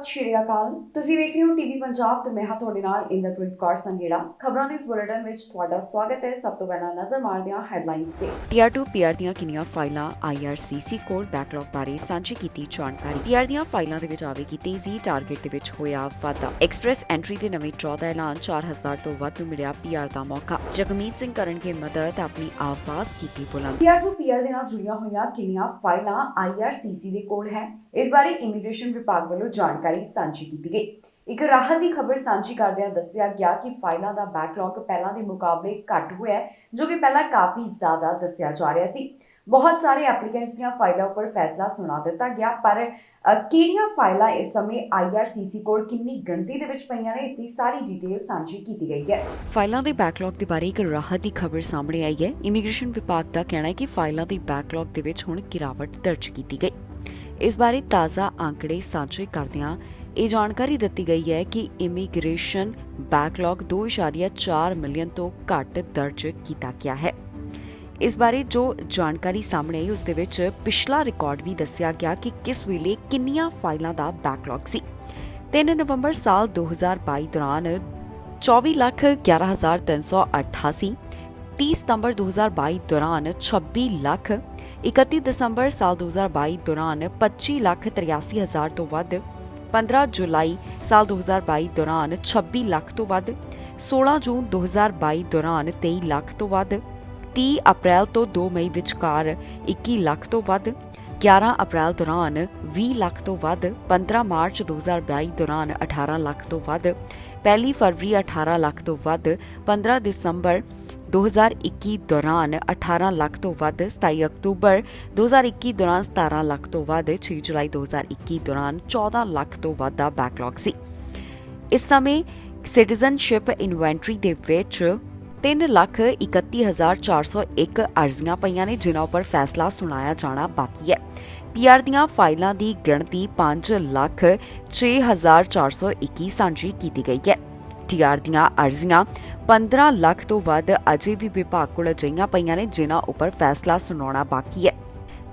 ਸਤਿ ਸ਼੍ਰੀ ਅਕਾਲ। ਤੁਸੀਂ ਵੇਖ ਰਹੇ ਹੋ ਟੀਵੀ ਪੰਜਾਬ ਤੇ ਮੈਂ ਹਾਂ ਤੁਹਾਡੇ ਨਾਲ ਇੰਦਰਪ੍ਰੀਤ ਕੌਰ ਸੰਗੇੜਾ। ਖਬਰਾਂ ਦੇ ਇਸ ਬੁਲੇਟਿਨ ਵਿੱਚ ਤੁਹਾਡਾ ਸਵਾਗਤ ਹੈ। ਸਭ ਤੋਂ ਪਹਿਲਾਂ ਨਜ਼ਰ ਮਾਰਦੇ ਹਾਂ ਹੈਡਲਾਈਨਸ ਤੇ। ਟੀਆਰ 2 ਪੀਆਰ ਦੀਆਂ ਕਿੰਨੀਆਂ ਫਾਈਲਾਂ ਆਈਆਰਸੀਸੀ ਕੋਲ ਬੈਕਲੌਗ ਬਾਰੇ ਸਾਂਝੀ ਕੀਤੀ ਜਾਣਕਾਰੀ। ਪੀਆਰ ਦੀਆਂ ਫਾਈਲਾਂ ਦੇ ਵਿੱਚ ਆਵੇਗੀ ਤੇਜ਼ੀ, ਟਾਰਗੇਟ ਦੇ ਵਿੱਚ ਹੋਇਆ ਵਾਧਾ। ਐਕਸਪ੍ਰੈਸ ਐਂਟਰੀ ਦੇ ਨਵੇਂ ਡਰਾਅ ਦਾ ਐਲਾਨ, 4000 ਤੋਂ ਵੱਧ ਨੂੰ ਮਿਲਿਆ ਪੀਆਰ ਦਾ ਮੌਕਾ। ਜਗਮੀਤ ਸਿੰਘ ਕਰਨਗੇ ਮਦਦ, ਆਪਣੀ ਆਵਾਜ਼ ਕੀਤੀ ਬੁਲੰਦ। ਟੀਆਰ 2 ਪੀਆਰ ਦੇ ਨਾਲ ਜੁੜੀਆਂ ਹੋਈਆਂ ਕਿੰਨੀਆਂ ਫਾਈਲਾਂ ਆਈਆਰਸੀਸੀ ਦੇ ਕੋਲ ਹੈ, ਇਸ ਬਾਰੇ ਇਮੀਗ੍ਰੇਸ਼ਨ ਵਿਭਾਗ ਵੱਲੋਂ ਜਾਣਕਾਰੀ ਸਾਂਝੀ ਕੀਤੀ ਗਈ। ਇੱਕ ਰਾਹਤ ਦੀ ਖਬਰ ਸਾਂਝੀ ਕਰਦਿਆਂ ਦੱਸਿਆ ਗਿਆ ਕਿ ਫਾਈਲਾਂ ਦਾ ਬੈਕਲੌਗ ਪਹਿਲਾਂ ਦੇ ਮੁਕਾਬਲੇ ਘੱਟ ਹੋਇਆ ਹੈ, ਜੋ ਕਿ ਪਹਿਲਾਂ ਕਾਫੀ ਜ਼ਿਆਦਾ ਦੱਸਿਆ ਜਾ ਰਿਹਾ ਸੀ। ਬਹੁਤ ਸਾਰੇ ਐਪਲੀਕੈਂਟਸ ਦੀਆਂ ਫਾਈਲਾਂ ਉੱਪਰ ਫੈਸਲਾ ਸੁਣਾ ਦਿੱਤਾ ਗਿਆ, ਪਰ ਕਿਹੜੀਆਂ ਫਾਈਲਾਂ ਇਸ ਸਮੇਂ ਆਈਆਰਸੀਸੀ ਕੋਲ ਕਿੰਨੀ ਗਿਣਤੀ ਦੇ ਵਿੱਚ ਪਈਆਂ ਨੇ, ਇਸ ਦੀ ਸਾਰੀ ਡਿਟੇਲ ਸਾਂਝੀ ਕੀਤੀ ਗਈ ਹੈ। ਫਾਈਲਾਂ ਦੇ ਬੈਕਲੌਗ ਦੇ ਬਾਰੇ ਇੱਕ ਰਾਹਤ ਦੀ ਖਬਰ ਸਾਹਮਣੇ ਆਈ ਹੈ। ਇਮੀਗ੍ਰੇਸ਼ਨ ਵਿਭਾਗ ਦਾ ਕਹਿਣਾ ਹੈ ਕਿ ਫਾਈਲਾਂ ਦੇ ਬੈਕਲੌਗ ਦੇ ਵਿੱਚ ਹੁਣ ਗਿਰਾਵਟ ਦਰਜ ਕੀਤੀ ਗਈ। ਇਸ ਬਾਰੇ ਤਾਜ਼ਾ ਆંકੜੇ ਸਾਂਝੇ ਕਰਦਿਆਂ ਇਹ ਜਾਣਕਾਰੀ ਦਿੱਤੀ ਗਈ ਹੈ ਕਿ ਇਮੀਗ੍ਰੇਸ਼ਨ ਬੈਕਲੌਗ 2.4 ਮਿਲੀਅਨ ਤੋਂ ਘੱਟ ਦਰਜ ਕੀਤਾ ਗਿਆ ਹੈ। ਇਸ ਬਾਰੇ ਜੋ ਜਾਣਕਾਰੀ ਸਾਹਮਣੇ ਆਈ ਉਸ ਦੇ ਵਿੱਚ ਪਿਛਲਾ ਰਿਕਾਰਡ ਵੀ ਦੱਸਿਆ ਗਿਆ ਕਿ ਕਿਸ ਵੇਲੇ ਕਿੰਨੀਆਂ ਫਾਈਲਾਂ ਦਾ ਬੈਕਲੌਗ ਸੀ। 3 ਨਵੰਬਰ ਸਾਲ 2022 ਦੌਰਾਨ 24,11,388, 30 ਸਤੰਬਰ 2022 ਦੌਰਾਨ 26 ਲੱਖ, 31 ਦਸੰਬਰ ਸਾਲ 2022 ਦੌਰਾਨ 25,83,000 ਤੋਂ ਵੱਧ, 15 ਜੁਲਾਈ ਸਾਲ 2022 ਦੌਰਾਨ 26 ਲੱਖ ਤੋਂ ਵੱਧ, 16 ਜੂਨ 2022 ਦੌਰਾਨ 23 ਲੱਖ ਤੋਂ ਵੱਧ, 30 ਅਪ੍ਰੈਲ ਤੋਂ 2 ਮਈ ਵਿਚਕਾਰ 21 ਲੱਖ ਤੋਂ ਵੱਧ, 11 ਅਪ੍ਰੈਲ ਦੌਰਾਨ 20 ਲੱਖ ਤੋਂ ਵੱਧ, 15 ਮਾਰਚ 2022 ਦੌਰਾਨ 18 ਲੱਖ ਤੋਂ ਵੱਧ, 1 ਫਰਵਰੀ 18 ਲੱਖ ਤੋਂ ਵੱਧ, 15 ਦਸੰਬਰ 2021 ਦੌਰਾਨ 18 ਲੱਖ ਤੋਂ ਵੱਧ, 27 ਅਕਤੂਬਰ 2021 ਦੌਰਾਨ 17 ਲੱਖ ਤੋਂ ਵੱਧ, 6 ਜੁਲਾਈ 2021 ਦੌਰਾਨ 14 ਲੱਖ ਤੋਂ ਵੱਧ ਦਾ ਬੈਕਲੌਗ ਸੀ। ਇਸ ਸਮੇਂ ਸਿਟੀਜ਼ਨਸ਼ਿਪ ਇਨਵੈਂਟਰੀ ਦੇ ਵਿੱਚ 3,31,401 ਅਰਜ਼ੀਆਂ ਪਈਆਂ ਨੇ, ਜਿਨ੍ਹਾਂ ਉੱਪਰ ਫੈਸਲਾ ਸੁਣਾਇਆ ਜਾਣਾ ਬਾਕੀ ਹੈ। ਪੀਆਰ ਦੀਆਂ ਫਾਈਲਾਂ ਦੀ ਗਿਣਤੀ 5,06,421 ਸਾਂਝੀ ਕੀਤੀ ਗਈ ਹੈ। ਟੀਆਰ ਦੀਆਂ ਅਰਜ਼ੀਆਂ 15 ਲੱਖ ਤੋਂ ਵੱਧ ਅਜੇ ਵੀ ਵਿਭਾਗ ਕੋਲ ਅਜਿਹੀਆਂ ਪਈਆਂ ਨੇ, ਜਿਨ੍ਹਾਂ ਉੱਪਰ ਫੈਸਲਾ ਸੁਣਾਉਣਾ ਬਾਕੀ ਹੈ।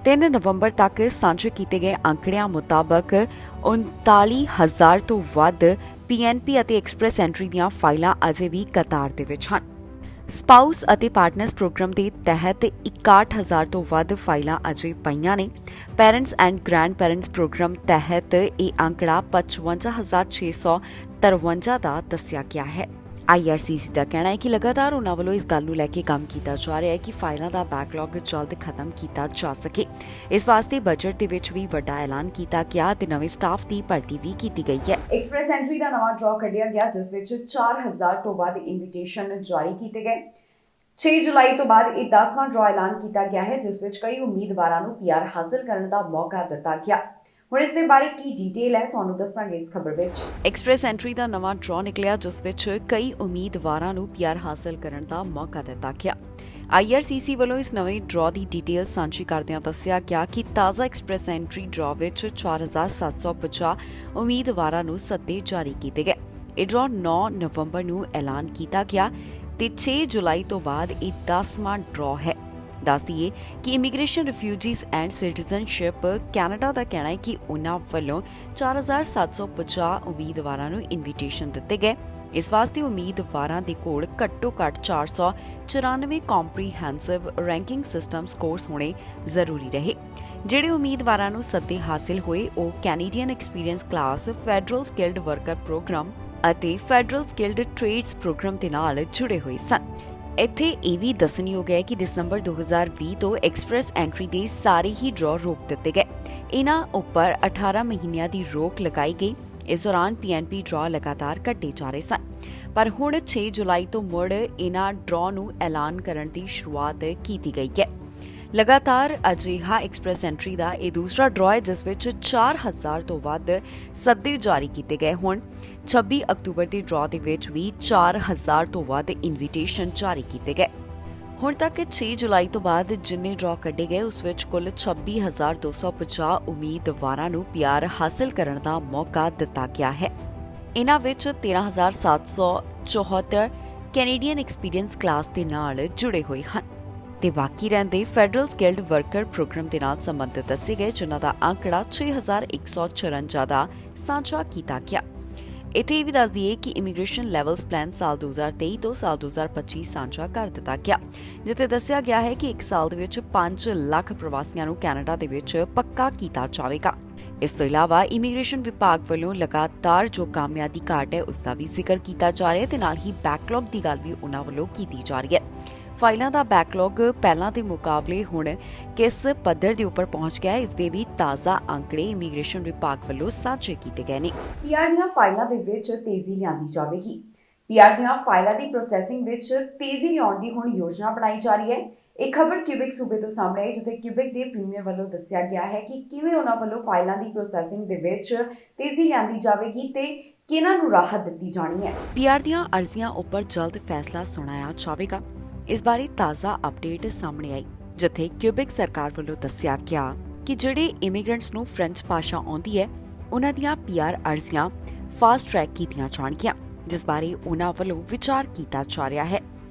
3 ਨਵੰਬਰ ਤੱਕ ਸਾਂਝੇ ਕੀਤੇ ਗਏ ਅੰਕੜਿਆਂ ਮੁਤਾਬਕ 39,000 ਤੋਂ ਵੱਧ ਪੀਐਨਪੀ ਅਤੇ ਐਕਸਪ੍ਰੈਸ ਐਂਟਰੀ ਦੀਆਂ ਫਾਈਲਾਂ ਅਜੇ ਵੀ ਕਤਾਰ ਦੇ ਵਿੱਚ ਹਨ। ਸਪਾਊਸ ਅਤੇ ਪਾਰਟਨਰਸ ਪ੍ਰੋਗਰਾਮ ਦੇ ਤਹਿਤ 61,000 ਤੋਂ ਵੱਧ ਫਾਈਲਾਂ ਅਜੇ ਪਈਆਂ ਨੇ। Parents and grandparents program ਤਹਿਤ ਇਹ ਅੰਕੜਾ 55,653 ਦਾ ਦੱਸਿਆ ਗਿਆ ਹੈ। ਆਈਆਰਸੀਸੀ ਦਾ ਕਹਿਣਾ ਹੈ ਕਿ ਲਗਾਤਾਰ ਉਹਨਾਂ ਵੱਲੋਂ ਇਸ ਗੱਲ ਨੂੰ ਲੈ ਕੇ ਕੰਮ ਕੀਤਾ ਜਾ ਰਿਹਾ ਹੈ ਕਿ ਫਾਈਲਾਂ ਦਾ ਬੈਕਲੌਗ ਜਲਦ ਖਤਮ ਕੀਤਾ ਜਾ ਸਕੇ। ਇਸ ਵਾਸਤੇ ਬਜਟ ਦੇ ਵਿੱਚ ਵੀ ਵੱਡਾ ਐਲਾਨ ਕੀਤਾ ਗਿਆ ਤੇ ਨਵੇਂ ਸਟਾਫ ਦੀ ਭਰਤੀ ਵੀ ਕੀਤੀ ਗਈ ਹੈ। ਐਕਸਪ੍ਰੈਸ ਐਂਟਰੀ ਦਾ ਨਵਾਂ ਡਰਾਅ ਕੱਢਿਆ ਗਿਆ, ਜਿਸ ਵਿੱਚ 4000 ਤੋਂ ਵੱਧ ਇਨਵੀਟੇਸ਼ਨ ਜਾਰੀ ਕੀਤੇ ਗਏ। 6 ਜੁਲਾਈ ਤੋਂ ਬਾਅਦ ਇਹ 10ਵਾਂ ਡਰਾਅ ਐਲਾਨ ਕੀਤਾ ਗਿਆ ਹੈ, ਜਿਸ ਵਿੱਚ ਕਈ ਉਮੀਦਵਾਰਾਂ ਨੂੰ ਪੀਆਰ ਹਾਸਲ ਕਰਨ ਦਾ ਮੌਕਾ ਦਿੱਤਾ ਗਿਆ। ਹੁਣ ਇਸ ਦੇ ਬਾਰੇ ਕੀ ਡਿਟੇਲ ਹੈ, ਤੁਹਾਨੂੰ ਦੱਸਾਂਗੇ ਇਸ ਖਬਰ ਵਿੱਚ। ਐਕਸਪ੍ਰੈਸ ਐਂਟਰੀ ਦਾ ਨਵਾਂ ਡਰਾਅ ਨਿਕਲਿਆ, ਜਿਸ ਵਿੱਚ ਕਈ ਉਮੀਦਵਾਰਾਂ ਨੂੰ ਪੀਆਰ ਹਾਸਲ ਕਰਨ ਦਾ ਮੌਕਾ ਦਿੱਤਾ ਗਿਆ। ਆਈਆਰਸੀਸੀ ਵੱਲੋਂ ਇਸ ਨਵੇਂ ਡਰਾਅ ਦੀ ਡਿਟੇਲ ਸਾਂਝੀ ਕਰਦਿਆਂ ਦੱਸਿਆ ਗਿਆ ਕਿ ਤਾਜ਼ਾ ਐਕਸਪ੍ਰੈਸ ਐਂਟਰੀ ਡਰਾਅ ਵਿੱਚ 4,750 ਉਮੀਦਵਾਰਾਂ ਨੂੰ ਸੱਦੇ ਜਾਰੀ ਕੀਤੇ ਗਏ। ਇਹ ਡਰਾਅ 9 ਨਵੰਬਰ ਨੂੰ ਐਲਾਨ ਕੀਤਾ ਗਿਆ ਤੇ 6 ਜੁਲਾਈ ਤੋਂ ਬਾਅਦ ਇਹ 10ਵਾਂ ਡਰਾਅ ਹੈ। ਦੱਸ ਦਈਏ ਕਿ immigration, refugees and citizenship Canada ਦਾ ਕਹਿਣਾ ਹੈ ਕਿ ਉਨ੍ਹਾਂ ਵੱਲੋਂ 4,750 ਉਮੀਦਵਾਰਾਂ ਨੂੰ ਇਨਵੀਟੇਸ਼ਨ ਦਿੱਤੇ ਗਏ। ਇਸ ਵਾਸਤੇ ਉਮੀਦਵਾਰਾਂ ਦੇ ਕੋਲ ਘੱਟੋ-ਘੱਟ 494 ਕੰਪਰੀਹੈਂਸਿਵ ਰੈਂਕਿੰਗ ਸਿਸਟਮ ਸਕੋਰਸ ਹੋਣੇ ਜ਼ਰੂਰੀ ਰਹੇ। ਜਿਹੜੇ ਉਮੀਦਵਾਰਾਂ ਨੂੰ ਸੱਦੇ ਹਾਸਿਲ ਹੋਏ ਉਹ Canadian experience class, federal skilled worker program ਅਤੇ ਫੈਡਰਲ ਸਕਿਲਡ ਟ੍ਰੇਡਸ ਪ੍ਰੋਗਰਾਮ ਦੇ ਨਾਲ ਜੁੜੇ ਹੋਏ ਸਨ। ਇੱਥੇ ਇਹ ਵੀ ਦੱਸਣਯੋਗ ਹੈ ਕਿ ਦਸੰਬਰ 2020 ਤੋਂ ਐਕਸਪ੍ਰੈਸ ਐਂਟਰੀ ਦੇ ਸਾਰੇ ਹੀ ਡਰਾਅ ਰੋਕ ਦਿੱਤੇ ਗਏ। ਇਹਨਾਂ ਉੱਪਰ 18 ਮਹੀਨਿਆਂ ਦੀ ਰੋਕ ਲਗਾਈ ਗਈ। ਇਸ ਦੌਰਾਨ ਪੀਐਨਪੀ ਡਰਾਅ ਲਗਾਤਾਰ ਘਟੇ ਜਾ ਰਹੇ ਸਨ, ਪਰ ਹੁਣ 6 ਜੁਲਾਈ ਤੋਂ ਮੁੜ ਇਹਨਾਂ ਡਰਾਅ ਨੂੰ ਐਲਾਨ ਕਰਨ ਦੀ ਸ਼ੁਰੂਆਤ ਕੀਤੀ ਗਈ ਹੈ। ਲਗਾਤਾਰ ਅਜਿਹਾ ਐਕਸਪ੍ਰੈਸ ਐਂਟਰੀ ਦਾ ਇਹ ਦੂਸਰਾ ਡਰਾਅ ਹੈ, ਜਿਸ ਵਿੱਚ 4,000 ਤੋਂ ਵੱਧ ਸੱਦੇ ਜਾਰੀ ਕੀਤੇ ਗਏ। ਹੁਣ 26 ਅਕਤੂਬਰ ਦੇ ਡਰਾਅ ਦੇ ਵਿੱਚ ਵੀ 4,000 ਤੋਂ ਵੱਧ ਇਨਵੀਟੇਸ਼ਨ ਜਾਰੀ ਕੀਤੇ ਗਏ। ਹੁਣ ਤੱਕ 6 ਜੁਲਾਈ ਤੋਂ ਬਾਅਦ ਜਿੰਨੇ ਡਰਾਅ ਕੱਢੇ ਗਏ ਉਸ ਵਿੱਚ ਕੁੱਲ 26,250 ਉਮੀਦਵਾਰਾਂ ਨੂੰ ਪੀਆਰ ਹਾਸਲ ਕਰਨ ਦਾ ਮੌਕਾ ਦਿੱਤਾ ਗਿਆ ਹੈ। ਇਹਨਾਂ ਵਿੱਚ 13,774 ਕੈਨੇਡੀਅਨ ਐਕਸਪੀਰੀਅੰਸ ਕਲਾਸ ਦੇ ਨਾਲ ਜੁੜੇ ਹੋਏ ਹਨ। ਤੇ ਬਾਕੀ ਰਹਿੰਦੇ ਫੈਡਰਲ ਸਕਿਲਡ ਵਰਕਰ ਪ੍ਰੋਗਰਾਮ ਦੇ ਨਾਲ ਸੰਬੰਧਿਤ ਦੱਸੇ ਗਏ, ਜਿਨ੍ਹਾਂ ਦਾ ਅੰਕੜਾ 6154 ਦਾ ਸਾਂਝਾ ਕੀਤਾ ਗਿਆ। ਇੱਥੇ ਇਹ ਵੀ ਦੱਸ ਦਈਏ ਕਿ ਇਮੀਗ੍ਰੇਸ਼ਨ ਲੈਵਲਸ ਪਲਾਨ ਸਾਲ 2023 ਤੋਂ ਸਾਲ 2025 ਸਾਂਝਾ ਕਰ ਦਿੱਤਾ ਗਿਆ, ਜਿੱਥੇ ਦੱਸਿਆ ਗਿਆ ਹੈ ਕਿ 1 ਸਾਲ ਦੇ ਵਿੱਚ 5 ਲੱਖ ਪ੍ਰਵਾਸੀਆਂ ਨੂੰ ਕੈਨੇਡਾ ਦੇ ਵਿੱਚ ਪੱਕਾ ਕੀਤਾ ਜਾਵੇਗਾ। ਇਸ ਤੋਂ ਇਲਾਵਾ ਇਮੀਗ੍ਰੇਸ਼ਨ ਵਿਭਾਗ ਵੱਲੋਂ ਲਗਾਤਾਰ ਜੋ ਕਾਮਿਆਂ ਦੀ ਘਾਟ ਹੈ ਉਸ ਦਾ ਵੀ ਜ਼ਿਕਰ ਕੀਤਾ ਜਾ ਰਿਹਾ ਹੈ ਤੇ ਨਾਲ ਹੀ ਬੈਕਲੌਗ ਦੀ ਗੱਲ ਵੀ ਉਹਨਾਂ ਵੱਲੋਂ ਕੀਤੀ ਜਾ ਰਹੀ ਹੈ। ਫਾਈਲਾਂ ਦਾ ਬੈਕਲੌਗ ਪਹਿਲਾਂ ਦੇ ਮੁਕਾਬਲੇ ਹੁਣ ਕਿਸ ਪੱਧਰ ਦੇ ਉੱਪਰ ਪਹੁੰਚ ਗਿਆ ਹੈ, ਇਸ ਦੇ ਵੀ ਤਾਜ਼ਾ ਅੰਕੜੇ ਇਮੀਗ੍ਰੇਸ਼ਨ ਵਿਭਾਗ ਵੱਲੋਂ ਸਾਂਝੇ ਕੀਤੇ ਗਏ ਨੇ। ਪੀਆਰ ਦੀਆਂ ਫਾਈਲਾਂ ਦੇ ਵਿੱਚ ਤੇਜ਼ੀ ਲਿਆਂਦੀ ਜਾਵੇਗੀ। ਪੀਆਰ ਦੀਆਂ ਫਾਈਲਾਂ ਦੀ ਪ੍ਰੋਸੈਸਿੰਗ ਵਿੱਚ ਤੇਜ਼ੀ ਲਿਆਉਣ ਦੀ ਹੁਣ ਯੋਜਨਾ ਬਣਾਈ ਜਾ ਰਹੀ ਹੈ। ਇਹ ਖਬਰ ਕਿਊਬਿਕ ਸੂਬੇ ਤੋਂ ਸਾਹਮਣੇ ਆਈ, ਜਿੱਥੇ ਕਿਊਬਿਕ ਦੇ ਪ੍ਰੀਮੀਅਰ ਵੱਲੋਂ ਦੱਸਿਆ ਗਿਆ ਹੈ ਕਿ ਕਿਵੇਂ ਉਹਨਾਂ ਵੱਲੋਂ ਫਾਈਲਾਂ ਦੀ ਪ੍ਰੋਸੈਸਿੰਗ ਦੇ ਵਿੱਚ ਤੇਜ਼ੀ ਲਿਆਂਦੀ ਜਾਵੇਗੀ ਤੇ ਕਿਹਨਾਂ ਨੂੰ ਰਾਹਤ ਦਿੱਤੀ ਜਾਣੀ ਹੈ। ਪੀਆਰ ਦੀਆਂ ਅਰਜ਼ੀਆਂ ਉੱਪਰ ਜਲਦ ਫੈਸਲਾ ਸੁਣਾਇਆ ਜਾਵੇਗਾ। ਇਸ ਬਾਰੇ ਤਾਜ਼ਾ ਅਪਡੇਟ ਸਾਹਮਣੇ ਆਈ, ਜਿੱਥੇ ਕਿਊਬਿਕ ਸਰਕਾਰ ਵੱਲੋਂ ਦੱਸਿਆ ਗਿਆ ਕਿ ਜਿਹੜੇ ਇਮੀਗ੍ਰੈਂਟਸ ਨੂੰ ਫ੍ਰੈਂਚ ਭਾਸ਼ਾ ਆਉਂਦੀ ਹੈ ਉਹਨਾਂ ਦੀਆਂ ਪੀਆਰ ਅਰਜ਼ੀਆਂ ਫਾਸਟ ਟਰੈਕ ਕੀਤੀਆਂ ਜਾਣਗੀਆਂ, ਜਿਸ ਬਾਰੇ ਉਹਨਾਂ ਵੱਲੋਂ ਵਿਚਾਰ ਕੀਤਾ ਜਾ ਰਿਹਾ ਹੈ।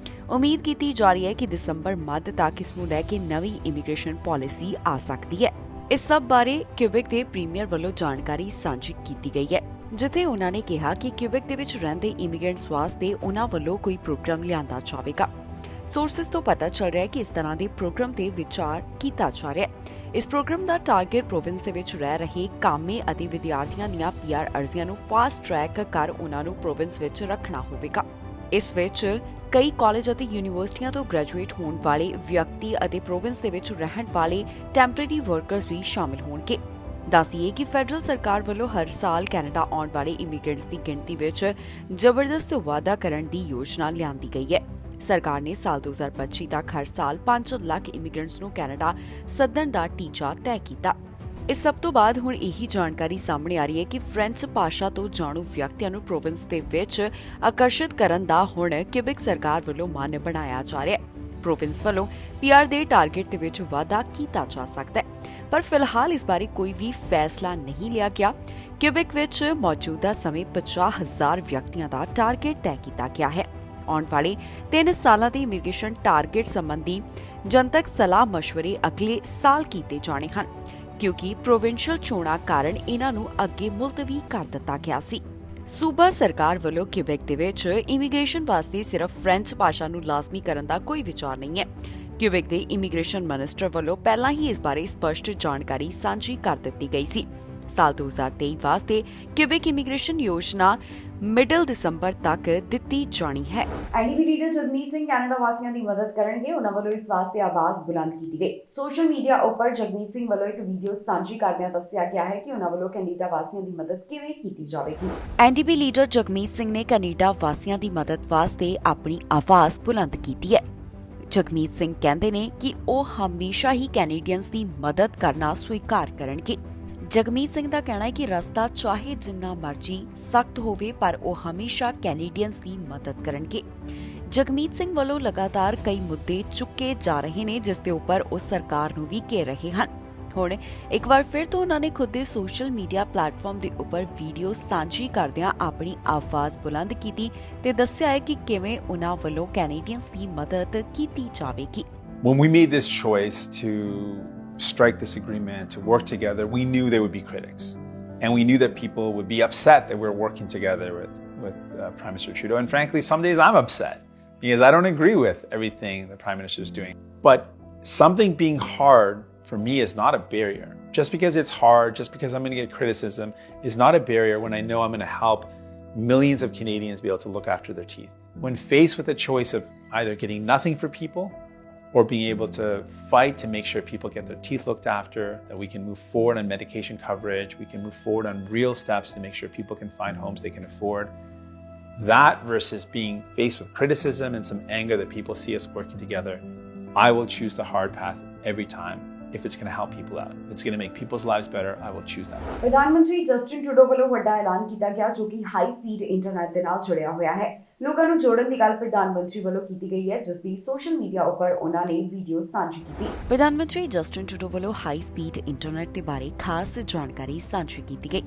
ਉਮੀਦ ਕੀਤੀ ਜਾ ਰਹੀ ਹੈ ਕਿ ਦਸੰਬਰ ਮੱਧ ਤੱਕ ਇਸ ਨੂੰ ਲੈ ਕੇ ਨਵੀਂ ਇਮੀਗ੍ਰੇਸ਼ਨ ਪਾਲਿਸੀ ਆ ਸਕਦੀ ਹੈ। ਇਸ ਸਭ ਬਾਰੇ ਕਿਊਬਿਕ ਦੇ ਪ੍ਰੀਮੀਅਰ ਵੱਲੋਂ ਜਾਣਕਾਰੀ ਸਾਂਝੀ ਕੀਤੀ ਗਈ ਹੈ, ਜਿੱਥੇ ਉਹਨਾਂ ਨੇ ਕਿਹਾ ਕਿ ਕਿਊਬਿਕ ਦੇ ਵਿੱਚ ਰਹਿੰਦੇ ਇਮੀਗ੍ਰੈਂਟਸ ਵਾਸਤੇ ਉਹਨਾਂ ਵੱਲੋਂ ਕੋਈ ਪ੍ਰੋਗਰਾਮ ਲਿਆਂਦਾ ਜਾਵੇਗਾ। ਸੋਰਸਿਸ ਤੋਂ ਪਤਾ ਚੱਲ ਰਿਹਾ ਹੈ ਕਿ ਇਸ ਤਰ੍ਹਾਂ ਦੇ ਪ੍ਰੋਗਰਾਮ ਤੇ ਵਿਚਾਰ ਕੀਤਾ ਜਾ ਰਿਹਾ ਹੈ। ਇਸ ਪ੍ਰੋਗਰਾਮ ਦਾ ਟਾਰਗੇਟ ਪ੍ਰੋਵਿੰਸ ਦੇ ਵਿੱਚ ਰਹਿ ਰਹੇ ਕਾਮੇ ਅਤੇ ਵਿਦਿਆਰਥੀਆਂ ਦੀਆਂ ਪੀਆਰ ਅਰਜ਼ੀਆਂ ਨੂੰ ਫਾਸਟ ਟਰੈਕ ਕਰ ਉਹਨਾਂ ਨੂੰ ਪ੍ਰੋਵਿੰਸ ਵਿੱਚ ਰੱਖਣਾ ਹੋਵੇਗਾ। ਇਸ ਵਿੱਚ ਕਈ ਕਾਲਜ ਅਤੇ ਯੂਨੀਵਰਸਿਟੀਆਂ ਤੋਂ ਗ੍ਰੈਜੂਏਟ ਹੋਣ ਵਾਲੇ ਵਿਅਕਤੀ ਅਤੇ ਪ੍ਰੋਵਿੰਸ ਦੇ ਵਿੱਚ ਰਹਿਣ ਵਾਲੇ ਟੈਂਪਰੇਰੀ ਵਰਕਰਸ ਵੀ ਸ਼ਾਮਿਲ ਹੋਣਗੇ। ਦੱਸੀਏ ਕਿ ਫੈਡਰਲ ਸਰਕਾਰ ਵੱਲੋਂ ਹਰ ਸਾਲ ਕੈਨੇਡਾ ਆਉਣ ਵਾਲੇ ਇਮੀਗ੍ਰੈਂਟਸ ਦੀ ਗਿਣਤੀ ਵਿੱਚ ਜ਼ਬਰਦਸਤ ਵਾਧਾ ਕਰਨ ਦੀ ਯੋਜਨਾ ਲਿਆਂਦੀ ਗਈ ਹੈ। ਸਰਕਾਰ ਨੇ ਸਾਲ 2025 ਤੱਕ ਹਰ ਸਾਲ 5 ਲੱਖ ਇਮੀਗ੍ਰੈਂਟਸ ਨੂੰ ਕੈਨੇਡਾ ਸੱਦਣ ਦਾ ਟੀਚਾ ਤੈਅ ਕੀਤਾ। ਇਸ ਸਭ ਤੋਂ ਬਾਅਦ ਹੁਣ ਇਹੀ ਜਾਣਕਾਰੀ ਸਾਹਮਣੇ ਆ ਰਹੀ ਹੈ ਕਿ ਫ੍ਰੈਂਚ ਭਾਸ਼ਾ ਤੋਂ ਜਾਣੂ ਵਿਅਕਤੀਆਂ ਨੂੰ ਪ੍ਰੋਵਿੰਸ ਦੇ ਵਿੱਚ ਆਕਰਸ਼ਿਤ ਕਰਨ ਦਾ ਹੁਣ ਕਿਊਬਿਕ ਸਰਕਾਰ ਵੱਲੋਂ ਮਨ ਬਣਾਇਆ ਜਾ ਰਿਹਾ ਹੈ। ਪ੍ਰੋਵਿੰਸ ਵੱਲੋਂ ਪੀਆਰ ਦੇ ਟਾਰਗੇਟ ਦੇ ਵਿੱਚ ਵਾਧਾ ਕੀਤਾ ਜਾ ਸਕਦਾ ਹੈ, ਪਰ ਫਿਲਹਾਲ ਇਸ ਬਾਰੇ ਕੋਈ ਵੀ ਫੈਸਲਾ ਨਹੀਂ ਲਿਆ ਗਿਆ। ਕਿਊਬਿਕ ਵਿੱਚ ਮੌਜੂਦਾ ਸਮੇਂ 50,000 ਵਿਅਕਤੀਆਂ ਦਾ ਟਾਰਗੇਟ ਤੈਅ ਕੀਤਾ ਗਿਆ ਹੈ। ਆਉਣ ਵਾਲੇ 3 ਸਾਲਾਂ ਦੇ ਇਮੀਗ੍ਰੇਸ਼ਨ ਟਾਰਗੇਟ ਸੰਬੰਧੀ ਜਨਤਕ ਸਲਾਹ ਮਸ਼ਵਰੇ ਅਗਲੇ ਸਾਲ ਕੀਤੇ ਜਾਣੇ ਹਨ, ਕਿਉਂਕਿ ਪ੍ਰੋਵਿੰਸ਼ੀਅਲ ਚੋਣਾਂ ਕਾਰਨ ਇਹਨਾਂ ਨੂੰ ਅੱਗੇ ਮੁਲਤਵੀ ਕਰ ਦਿੱਤਾ ਗਿਆ ਸੀ। ਸੂਬਾ ਸਰਕਾਰ ਵੱਲੋਂ ਕਿਊਬੈਕ ਦੇ ਵਿੱਚ ਇਮੀਗ੍ਰੇਸ਼ਨ ਵਾਸਤੇ ਸਿਰਫ ਫ੍ਰੈਂਚ ਭਾਸ਼ਾ ਨੂੰ ਲਾਜ਼ਮੀ ਕਰਨ ਦਾ ਕੋਈ ਵਿਚਾਰ ਨਹੀਂ ਹੈ। ਕਿਊਬੈਕ ਦੇ ਇਮੀਗ੍ਰੇਸ਼ਨ ਮਿਨਿਸਟਰ ਵੱਲੋਂ ਪਹਿਲਾਂ ਹੀ ਇਸ ਬਾਰੇ ਸਪਸ਼ਟ ਜਾਣਕਾਰੀ ਸਾਂਝੀ ਕਰ ਦਿੱਤੀ ਗਈ ਸੀ। ਸਾਲ 2023 ਵਾਸਤੇ ਕਿਊਬੈਕ ਇਮੀਗ੍ਰੇਸ਼ਨ ਯੋਜਨਾ ਮਿਡਲ ਦਸੰਬਰ ਤੱਕ ਦਿੱਤੀ ਜਾਣੀ ਹੈ। NDP leader Jagmeet Singh Canada ਵਾਸੀਆਂ ਦੀ ਮਦਦ ਕਰਨਗੇ। ਉਹਨਾਂ ਵੱਲੋਂ ਇਸ ਵਾਸਤੇ ਆਵਾਜ਼ ਬੁਲੰਦ ਕੀਤੀ ਗਈ। ਸੋਸ਼ਲ ਮੀਡੀਆ ਉੱਪਰ ਜਗਮੀਤ ਸਿੰਘ ਵੱਲੋਂ ਇੱਕ ਵੀਡੀਓ ਸਾਂਝੀ ਕਰਦਿਆਂ ਦੱਸਿਆ ਗਿਆ ਹੈ ਕਿ ਉਹਨਾਂ ਵੱਲੋਂ ਕੈਨੇਡਾ ਵਾਸੀਆਂ ਦੀ ਮਦਦ ਕਿਵੇਂ ਕੀਤੀ ਜਾਵੇਗੀ। ਐਨਡੀਪੀ ਲੀਡਰ ਜਗਮੀਤ ਸਿੰਘ ਨੇ ਕੈਨੇਡਾ ਵਾਸੀਆਂ ਦੀ ਮਦਦ ਵਾਸਤੇ ਆਪਣੀ ਆਵਾਜ਼ ਬੁਲੰਦ ਕੀਤੀ ਹੈ। ਜਗਮੀਤ ਸਿੰਘ ਕਹਿੰਦੇ ਨੇ ਕਿ ਉਹ ਹਮੇਸ਼ਾ ਹੀ ਕੈਨੇਡੀਅਨਸ ਦੀ ਮਦਦ ਕਰਨਾ ਸਵੀਕਾਰ ਕਰਨਗੇ। ਜਗਮੀਤ ਸਿੰਘ ਦਾ ਕਹਿਣਾ ਹੈ ਕਿ ਰਸਤਾ ਚਾਹੇ ਜਿੰਨਾ ਮਰਜ਼ੀ ਸਖਤ ਹੋਵੇ, ਪਰ ਉਹ ਹਮੇਸ਼ਾ ਕੈਨੇਡੀਅਨਸ ਦੀ ਮਦਦ ਕਰਨਗੇ। ਜਗਮੀਤ ਸਿੰਘ ਵੱਲੋਂ ਲਗਾਤਾਰ ਕਈ ਮੁੱਦੇ ਚੁੱਕੇ ਜਾ ਰਹੇ ਨੇ, ਜਿਸ ਦੇ ਉੱਪਰ ਉਹ ਸਰਕਾਰ ਨੂੰ ਵੀ ਘੇਰ ਰਹੇ ਹਨ। ਹੁਣ ਇੱਕ ਵਾਰ ਫਿਰ ਤੋਂ ਉਹਨਾਂ ਨੇ ਖੁਦ ਦੇ ਸੋਸ਼ਲ ਮੀਡੀਆ ਪਲੇਟਫਾਰਮ ਦੇ ਉੱਪਰ ਵੀਡੀਓ ਸਾਂਝੀ ਕਰਦਿਆਂ ਆਪਣੀ ਆਵਾਜ਼ ਬੁਲੰਦ ਕੀਤੀ ਤੇ ਦੱਸਿਆ ਹੈ ਕਿ ਕਿਵੇਂ ਉਹਨਾਂ ਵੱਲੋਂ ਕੈਨੇਡੀਅਨਸ ਦੀ ਮਦਦ ਕੀਤੀ ਜਾਵੇਗੀ। When we made this choice to strike this agreement, to work together, we knew there would be critics. And we knew that people would be upset that we're working together with Prime Minister Trudeau. And frankly, some days I'm upset because I don't agree with everything the Prime Minister is doing. But something being hard for me is not a barrier. Just because it's hard, just because I'm going to get criticism is not a barrier when I know I'm going to help millions of Canadians be able to look after their teeth. When faced with a choice of either getting nothing for people or being able to fight to make sure people get their teeth looked after, that we can move forward on medication coverage, we can move forward on real steps to make sure people can find homes they can afford. That versus being faced with criticism and some anger that people see us working together, I will choose the hard path every time. If it's going to help people out, if it's going to make people's lives better, I will choose that. ਪ੍ਰਧਾਨ ਮੰਤਰੀ Justin Trudeau ਵੱਲੋਂ ਵੱਡਾ ਐਲਾਨ ਕੀਤਾ ਗਿਆ, ਜੋ ਕਿ high speed internet ਦੇ ਨਾਲ ਜੁੜਿਆ ਹੋਇਆ ਹੈ। ਲੋਕਾਂ ਨੂੰ ਜੋੜਨ ਦੀ ਗੱਲ ਪ੍ਰਧਾਨ ਮੰਤਰੀ ਵੱਲੋਂ ਕੀਤੀ ਗਈ ਹੈ, ਜਿਸ ਦੀ ਸੋਸ਼ਲ ਮੀਡੀਆ ਉੱਪਰ ਉਹਨਾਂ ਨੇ ਵੀਡੀਓ ਸਾਂਝੀ ਕੀਤੀ। ਪ੍ਰਧਾਨ ਮੰਤਰੀ ਜਸਟਿਨ ਟਰੂਡੋ ਵੱਲੋਂ ਹਾਈ ਸਪੀਡ ਇੰਟਰਨੈਟ ਦੇ ਬਾਰੇ ਖਾਸ ਜਾਣਕਾਰੀ ਸਾਂਝੀ ਕੀਤੀ ਗਈ।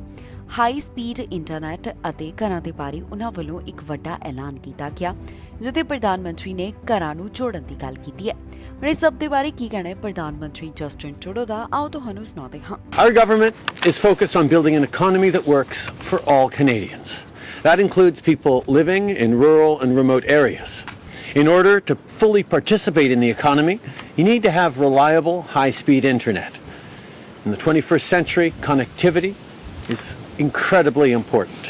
ਹਾਈ ਸਪੀਡ ਇੰਟਰਨੈਟ ਅਤੇ ਘਰਾਂ ਦੇ ਬਾਰੇ ਉਹਨਾਂ ਵੱਲੋਂ ਇੱਕ ਵੱਡਾ ਐਲਾਨ ਕੀਤਾ ਗਿਆ, ਜਿੱਥੇ ਪ੍ਰਧਾਨ ਮੰਤਰੀ ਨੇ ਘਰਾਂ ਨੂੰ ਜੋੜਨ ਦੀ ਗੱਲ ਕੀਤੀ ਹੈ। ਹੁਣ ਇਸ ਸਭ ਦੇ ਬਾਰੇ ਕੀ ਕਹਿਣਾ ਹੈ ਪ੍ਰਧਾਨ ਮੰਤਰੀ ਜਸਟਿਨ ਟਰੂਡੋ ਦਾ, ਆਓ ਤੁਹਾਨੂੰ ਸੁਣਾਉਂਦੇ ਹਾਂ। Our government is focused on building an economy that works for all Canadians. That includes people living in rural and remote areas. In order to fully participate in the economy, you need to have reliable, high-speed internet. In the 21st century, connectivity is incredibly important.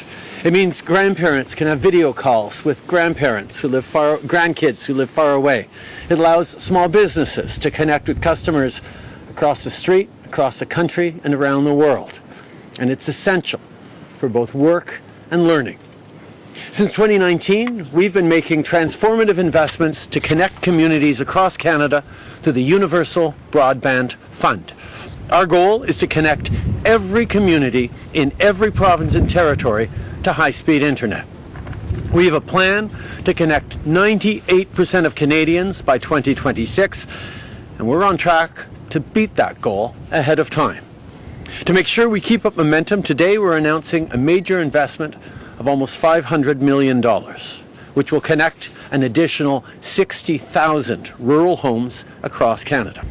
It means grandparents can have video calls with grandparents who live far, grandkids who live far away. It allows small businesses to connect with customers across the street, across the country, and around the world. And it's essential for both work and learning. Since 2019, we've been making transformative investments to connect communities across Canada through the Universal Broadband Fund. Our goal is to connect every community in every province and territory to high-speed internet. We have a plan to connect 98% of Canadians by 2026, and we're on track to beat that goal ahead of time. To make sure we keep up momentum, today we're announcing a major investment of almost $500 million, which will connect an additional 60,000 rural homes across Canada.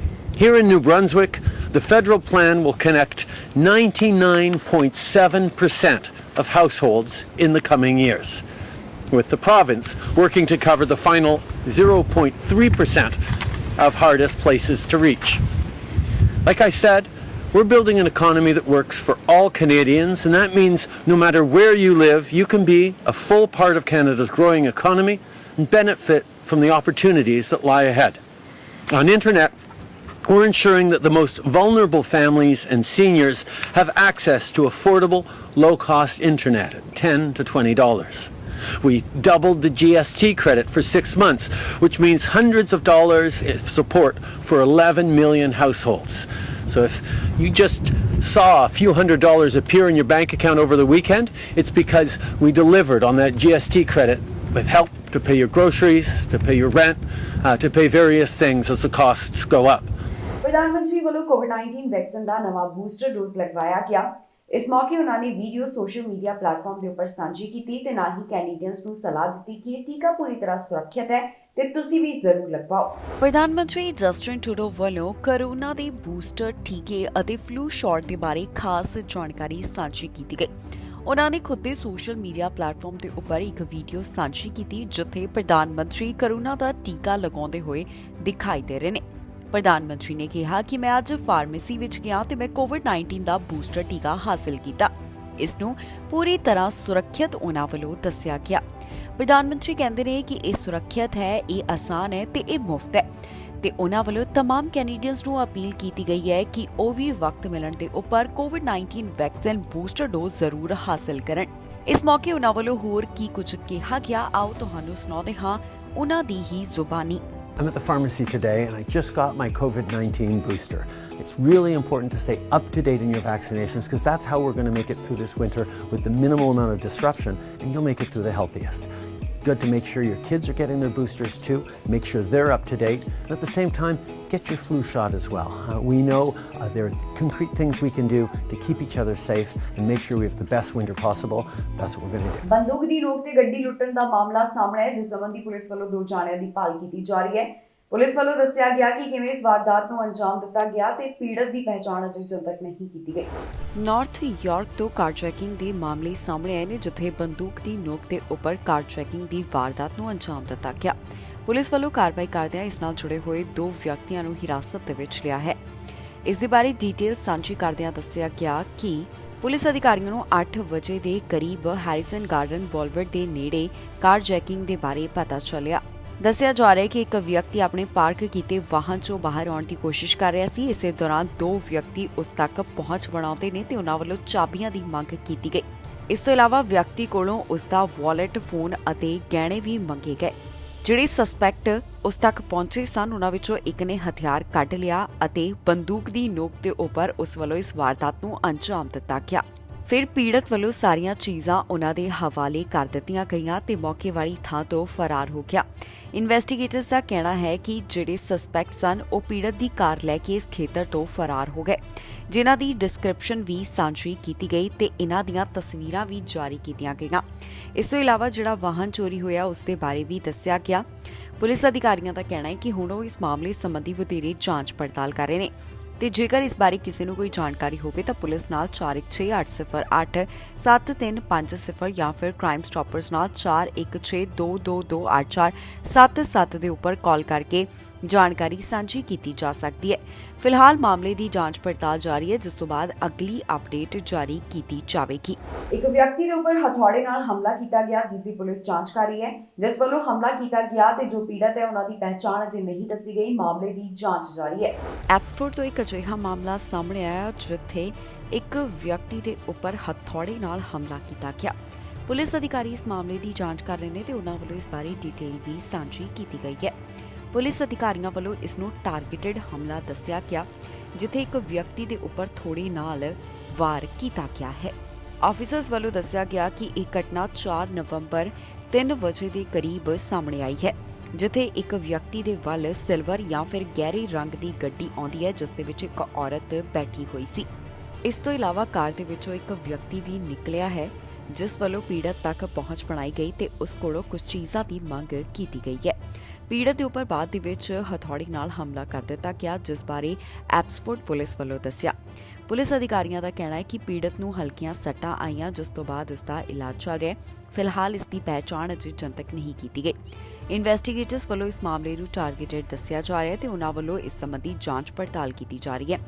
Here in New Brunswick, the federal plan will connect 99.7% of households in the coming years, with the province working to cover the final 0.3% of hardest places to reach. Like I said, we're building an economy that works for all Canadians, and that means no matter where you live, you can be a full part of Canada's growing economy and benefit from the opportunities that lie ahead. On internet, we're ensuring that the most vulnerable families and seniors have access to affordable, low-cost internet at $10 to $20. We doubled the GST credit for 6 months, which means hundreds of dollars of support for 11 million households. So if you just saw a few $100s appear in your bank account over the weekend, it's because we delivered on that GST credit with help to pay your groceries, to pay your rent, to pay various things as the costs go up. ਪ੍ਰਧਾਨ ਮੰਤਰੀ ਵੱਲੋਂ ਕੋਵਿਡ-19 vaccine ਦਾ ਨਵਾਂ booster dose ਲਗਵਾਇਆ ਗਿਆ। ਇਸ ਮੌਕੇ ਉਹਨਾਂ ਨੇ ਵੀਡੀਓ ਸੋਸ਼ਲ ਮੀਡੀਆ ਪਲੇਟਫਾਰਮ ਦੇ ਉੱਪਰ ਸਾਂਝੀ ਕੀਤੀ ਤੇ ਨਾਲ ਹੀ ਕੈਨੇਡੀਅਨਸ ਨੂੰ ਸਲਾਹ ਦਿੱਤੀ ਕਿ ਇਹ ਟੀਕਾ ਪੂਰੀ ਤਰ੍ਹਾਂ ਸੁਰੱਖਿਅਤ ਹੈ ਤੇ ਤੁਸੀਂ ਵੀ ਜ਼ਰੂਰ ਲਗਵਾਓ। ਪ੍ਰਧਾਨ ਮੰਤਰੀ ਜਸਟਿਨ ਟਰੂਡੋ ਵੱਲੋਂ ਕੋਰੋਨਾ ਦੇ ਬੂਸਟਰ ਟੀਕੇ ਅਤੇ ਫਲੂ ਸ਼ਾਟ ਦੇ ਬਾਰੇ ਖਾਸ ਜਾਣਕਾਰੀ ਸਾਂਝੀ ਕੀਤੀ ਗਈ। ਉਹਨਾਂ ਨੇ ਖੁਦ ਦੇ ਸੋਸ਼ਲ ਮੀਡੀਆ ਪਲੇਟਫਾਰਮ ਦੇ ਉੱਪਰ ਇੱਕ ਵੀਡੀਓ ਸਾਂਝੀ ਕੀਤੀ, ਜਿੱਥੇ ਪ੍ਰਧਾਨ ਮੰਤਰੀ ਕੋਰੋਨਾ ਦਾ ਟੀਕਾ ਲਗਾਉਂਦੇ ਹੋਏ ਦਿਖਾਈ ਦੇ ਰਹੇ ਨੇ। ਪ੍ਰਧਾਨ ਮੰਤਰੀ ਨੇ ਕਿਹਾ ਕਿ ਮੈਂ ਅੱਜ ਫਾਰਮੇਸੀ ਵਿੱਚ ਗਿਆ ਤੇ ਮੈਂ ਕੋਵਿਡ-19 ਦਾ ਬੂਸਟਰ ਟੀਕਾ ਹਾਸਲ ਕੀਤਾ। ਇਸ ਨੂੰ ਪੂਰੀ ਤਰ੍ਹਾਂ ਸੁਰੱਖਿਅਤ ਉਹਨਾਂ ਵੱਲੋਂ ਦੱਸਿਆ ਗਿਆ। ਪ੍ਰਧਾਨ ਮੰਤਰੀ ਕਹਿੰਦੇ ਨੇ ਕਿ ਇਹ ਸੁਰੱਖਿਅਤ ਹੈ, ਇਹ ਆਸਾਨ ਹੈ ਤੇ ਇਹ ਮੁਫਤ ਹੈ ਤੇ ਉਹਨਾਂ ਵੱਲੋਂ तमाम ਕੈਨੇਡੀਅਨਸ ਨੂੰ ਅਪੀਲ ਕੀਤੀ ਗਈ ਹੈ ਕਿ ਉਹ ਵੀ ਵਕਤ ਮਿਲਣ ਦੇ ਉੱਪਰ ਕੋਵਿਡ-19 ਵੈਕਸੀਨ ਬੂਸਟਰ ਡੋਜ਼ ਜ਼ਰੂਰ ਹਾਸਲ ਕਰਨ। ਇਸ ਮੌਕੇ ਉਹਨਾਂ ਵੱਲੋਂ ਹੋਰ ਕੀ ਕੁਝ ਕਿਹਾ ਗਿਆ, ਆਓ ਤੁਹਾਨੂੰ ਸੁਣਾਉਂਦੇ ਹਾਂ ਉਹਨਾਂ ਦੀ ਹੀ ਜ਼ੁਬਾਨੀ। I'm at the pharmacy today and I just got my COVID-19 booster. It's really important to stay up to date in your vaccinations because that's how we're going to make it through this winter with the minimal amount of disruption, and you'll make it through the healthiest. Good to make sure your kids are getting their boosters too, make sure they're up to date, and at the same time, get your flu shot as well. We know there are concrete things we can do to keep each other safe and make sure we have the best winter possible. That's what we're going to do. ਬੰਦੂਕ ਦੀ ਨੋਕ ਤੇ ਗੱਡੀ ਲੁੱਟਣ ਦਾ ਮਾਮਲਾ ਸਾਹਮਣੇ ਹੈ, ਜਿਸ ਸੰਬੰਧੀ ਪੁਲਿਸ ਵੱਲੋਂ 2 ਜਾਣਿਆਂ ਦੀ ਭਾਲ ਕੀਤੀ ਜਾ ਰਹੀ ਹੈ। ਪੁਲਿਸ ਵੱਲੋਂ ਦੱਸਿਆ ਗਿਆ ਕਿ ਕਿਵੇਂ ਇਸ ਵਾਰਦਾਤ ਨੂੰ ਅੰਜਾਮ ਦਿੱਤਾ ਗਿਆ ਤੇ ਪੀੜਤ ਦੀ ਪਹਿਚਾਣ ਅਜੇ ਤੱਕ ਨਹੀਂ ਕੀਤੀ ਗਈ। ਨਾਰਥ ਯਾਰਕ ਤੋਂ ਕਾਰਜੈਕਿੰਗ ਦੇ ਮਾਮਲੇ ਸਾਹਮਣੇ ਆਏ ਨੇ, ਜਿੱਥੇ ਬੰਦੂਕ ਦੀ ਨੋਕ ਦੇ ਉੱਪਰ ਕਾਰਜੈਕਿੰਗ ਦੀ ਵਾਰਦਾਤ ਨੂੰ ਅੰਜਾਮ ਦਿੱਤਾ ਗਿਆ। ਪੁਲਿਸ ਵੱਲੋਂ ਕਾਰਵਾਈ ਕਰਦਿਆਂ ਇਸ ਨਾਲ ਜੁੜੇ ਹੋਏ 2 ਵਿਅਕਤੀਆਂ ਨੂੰ ਹਿਰਾਸਤ ਦੇ ਵਿੱਚ ਲਿਆ ਹੈ। ਇਸ ਦੇ ਬਾਰੇ ਡਿਟੇਲ ਸਾਂਝੀ ਕਰਦਿਆਂ ਦੱਸਿਆ ਗਿਆ ਕਿ ਪੁਲਿਸ ਅਧਿਕਾਰੀਆਂ ਨੂੰ 8 ਵਜੇ ਦੇ ਕਰੀਬ ਹੈਰਿਸਨ ਗਾਰਡਨ ਬੋਲਵਰਡ ਦੇ ਨੇੜੇ ਕਾਰਜੈਕਿੰਗ ਦੇ ਬਾਰੇ ਪਤਾ ਚੱਲਿਆ। ਦੱਸਿਆ ਜਾ ਰਿਹਾ ਹੈ ਕਿ ਇੱਕ ਵਿਅਕਤੀ ਆਪਣੇ ਪਾਰਕ ਕੀਤੇ ਵਾਹਨ 'ਚੋਂ ਬਾਹਰ ਆਉਣ ਦੀ ਕੋਸ਼ਿਸ਼ ਕਰ ਰਿਹਾ ਸੀ। ਇਸੇ ਦੌਰਾਨ 2 ਵਿਅਕਤੀ ਉਸ ਤੱਕ ਪਹੁੰਚ ਬਣਾਉਂਦੇ ਨੇ ਤੇ ਉਹਨਾਂ ਵੱਲੋਂ ਚਾਬੀਆਂ ਦੀ ਮੰਗ ਕੀਤੀ ਗਈ। ਇਸ ਤੋਂ ਇਲਾਵਾ ਵਿਅਕਤੀ ਕੋਲੋਂ ਉਸ ਦਾ ਵਾਲਟ, ਫੋਨ ਅਤੇ ਗਹਿਣੇ ਵੀ ਮੰਗੇ ਗਏ। ਜਿਹੜੇ ਸਸਪੈਕਟ ਉਸ ਤੱਕ ਪਹੁੰਚੇ ਸਨ, ਉਹਨਾਂ ਵਿੱਚੋਂ ਇੱਕ ਨੇ ਹਥਿਆਰ ਕੱਢ ਲਿਆ ਅਤੇ ਬੰਦੂਕ ਦੀ ਨੋਕ ਦੇ ਉੱਪਰ ਉਸ ਵੱਲੋਂ ਇਸ ਵਾਰਦਾਤ ਨੂੰ ਅੰਜਾਮ ਦਿੱਤਾ ਗਿਆ। ਫਿਰ ਪੀੜਤ ਵੱਲੋਂ ਸਾਰੀਆਂ ਚੀਜ਼ਾਂ ਉਹਨਾਂ ਦੇ ਹਵਾਲੇ ਕਰ ਦਿੱਤੀਆਂ ਗਈਆਂ ਤੇ ਮੌਕੇ ਵਾਲੀ ਥਾਂ ਤੋਂ ਫਰਾਰ ਹੋ ਗਿਆ। ਇਨਵੈਸਟੀਗੇਟਰਸ ਦਾ ਕਹਿਣਾ ਹੈ ਕਿ ਜਿਹੜੇ ਸਸਪੈਕਟ ਸਨ ਉਹ ਪੀੜਤ ਦੀ ਕਾਰ ਲੈ ਕੇ ਇਸ ਖੇਤਰ ਤੋਂ ਫਰਾਰ ਹੋ ਗਏ, ਜਿਨ੍ਹਾਂ ਦੀ ਡਿਸਕ੍ਰਿਪਸ਼ਨ ਵੀ ਸਾਂਝੀ ਕੀਤੀ ਗਈ ਤੇ ਇਹਨਾਂ ਦੀਆਂ ਤਸਵੀਰਾਂ ਵੀ ਜਾਰੀ ਕੀਤੀਆਂ ਗਈਆਂ। ਇਸ ਤੋਂ ਇਲਾਵਾ ਜਿਹੜਾ ਵਾਹਨ ਚੋਰੀ ਹੋਇਆ ਉਸ ਦੇ ਬਾਰੇ ਵੀ ਦੱਸਿਆ ਗਿਆ। ਪੁਲਿਸ ਅਧਿਕਾਰੀਆਂ ਦਾ ਕਹਿਣਾ ਹੈ ਕਿ ਹੁਣ ਉਹ ਇਸ ਮਾਮਲੇ ਸੰਬੰਧੀ ਵਧੇਰੇ ਜਾਂਚ ਪੜਤਾਲ ਕਰ ਰਹੇ ਨੇ ਤੇ ਜੇਕਰ ਇਸ ਬਾਰੇ ਕਿਸੇ ਨੂੰ ਕੋਈ ਜਾਣਕਾਰੀ ਹੋਵੇ ਤਾਂ ਪੁਲਿਸ ਨਾਲ 4168087350 ਜਾਂ ਫਿਰ ਕ੍ਰਾਈਮ ਸਟਾਪਰਸ ਨਾਲ 4162228477 ਦੇ ਉੱਪਰ ਕਾਲ ਕਰਕੇ ਜਾਣਕਾਰੀ ਸਾਂਝੀ ਕੀਤੀ ਜਾ ਸਕਦੀ ਹੈ। ਫਿਲਹਾਲ ਮਾਮਲੇ ਦੀ ਜਾਂਚ ਪੜਤਾਲ ਜਾਰੀ ਹੈ, ਜਿਸ ਤੋਂ ਬਾਅਦ ਅਗਲੀ ਅਪਡੇਟ ਜਾਰੀ ਕੀਤੀ ਜਾਵੇਗੀ। ਇੱਕ ਵਿਅਕਤੀ ਦੇ ਉੱਪਰ ਹਥੌੜੇ ਨਾਲ ਹਮਲਾ ਕੀਤਾ ਗਿਆ, ਜਿਸ ਦੀ ਪੁਲਿਸ ਜਾਂਚ ਕਰ ਰਹੀ ਹੈ। ਜਿਸ ਵੱਲੋਂ ਹਮਲਾ ਕੀਤਾ ਗਿਆ ਤੇ ਜੋ ਪੀੜਤ ਹੈ ਉਹਨਾਂ ਦੀ ਪਹਿਚਾਣ ਅਜੇ ਨਹੀਂ ਦੱਸੀ ਗਈ। ਮਾਮਲੇ ਦੀ ਜਾਂਚ ਜਾਰੀ ਹੈ। ਐਪਸਫੋਰਡ ਤੋਂ ਇੱਕ ਅਜਿਹਾ ਮਾਮਲਾ ਸਾਹਮਣੇ ਆਇਆ ਜਿੱਥੇ ਇੱਕ ਵਿਅਕਤੀ ਦੇ ਉੱਪਰ ਹਥੌੜੇ ਨਾਲ ਹਮਲਾ ਕੀਤਾ ਗਿਆ। ਪੁਲਿਸ ਅਧਿਕਾਰੀ ਇਸ ਮਾਮਲੇ ਦੀ ਜਾਂਚ ਕਰ ਰਹੇ ਨੇ ਤੇ ਉਹਨਾਂ ਵੱਲੋਂ ਇਸ ਬਾਰੇ ਡਿਟੇਲ ਵੀ ਸਾਂਝੀ ਕੀਤੀ ਗਈ ਹੈ। ਪੁਲਿਸ ਅਧਿਕਾਰੀਆਂ ਵੱਲੋਂ ਇਸ ਨੂੰ ਟਾਰਗੇਟਡ ਹਮਲਾ ਦੱਸਿਆ ਗਿਆ, ਜਿੱਥੇ ਇੱਕ ਵਿਅਕਤੀ ਦੇ ਉੱਪਰ ਥੋੜੇ ਨਾਲ ਵਾਰ ਕੀਤਾ ਗਿਆ ਹੈ। ਆਫੀਸਰਸ ਵੱਲੋਂ ਦੱਸਿਆ ਗਿਆ ਕਿ ਇਹ ਘਟਨਾ 4 ਨਵੰਬਰ 3 ਵਜੇ ਦੇ ਕਰੀਬ ਸਾਹਮਣੇ ਆਈ ਹੈ, ਜਿੱਥੇ ਇੱਕ ਵਿਅਕਤੀ ਦੇ ਵੱਲ ਸਿਲਵਰ ਜਾਂ ਫਿਰ ਗਹਿਰੇ ਰੰਗ ਦੀ ਗੱਡੀ ਆਉਂਦੀ ਹੈ, ਜਿਸ ਦੇ ਵਿੱਚ ਇੱਕ ਔਰਤ ਬੈਠੀ ਹੋਈ ਸੀ। ਇਸ ਤੋਂ ਇਲਾਵਾ ਕਾਰ ਦੇ ਵਿੱਚੋਂ ਇੱਕ ਵਿਅਕਤੀ ਵੀ ਨਿਕਲਿਆ ਹੈ, ਜਿਸ ਵੱਲੋਂ ਪੀੜਤ ਤੱਕ ਪਹੁੰਚ ਬਣਾਈ ਗਈ ਤੇ ਉਸ ਕੋਲੋਂ ਕੁਝ ਚੀਜ਼ਾਂ ਦੀ ਮੰਗ ਕੀਤੀ ਗਈ ਹੈ। ਪੀੜਤ ਦੇ ਉੱਪਰ ਬਾਅਦ ਦੇ ਵਿੱਚ ਹਥੌੜੀ ਨਾਲ ਹਮਲਾ ਕਰ ਦਿੱਤਾ ਗਿਆ, ਜਿਸ ਬਾਰੇ ਐਪਸਫੋਰਡ ਪੁਲਿਸ ਵੱਲੋਂ ਦੱਸਿਆ। ਪੁਲਿਸ ਅਧਿਕਾਰੀਆਂ ਦਾ ਕਹਿਣਾ ਹੈ ਕਿ ਪੀੜਤ ਨੂੰ ਹਲਕੀਆਂ ਸੱਟਾਂ ਆਈਆਂ, ਜਿਸ ਤੋਂ ਬਾਅਦ ਉਸ ਦਾ ਇਲਾਜ ਚੱਲ ਰਿਹਾ ਹੈ। ਫਿਲਹਾਲ ਇਸ ਦੀ ਪਹਿਚਾਣ ਅਜੇ ਜਨਤਕ ਨਹੀਂ ਕੀਤੀ ਗਈ। ਇਨਵੈਸਟੀਗੇਟਰਸ ਵੱਲੋਂ ਇਸ ਮਾਮਲੇ ਨੂੰ ਟਾਰਗੇਟਡ ਦੱਸਿਆ ਜਾ ਰਿਹਾ ਹੈ ਤੇ ਉਹਨਾਂ ਵੱਲੋਂ ਇਸ ਸੰਬੰਧੀ ਜਾਂਚ ਪੜਤਾਲ ਕੀਤੀ ਜਾ ਰਹੀ ਹੈ।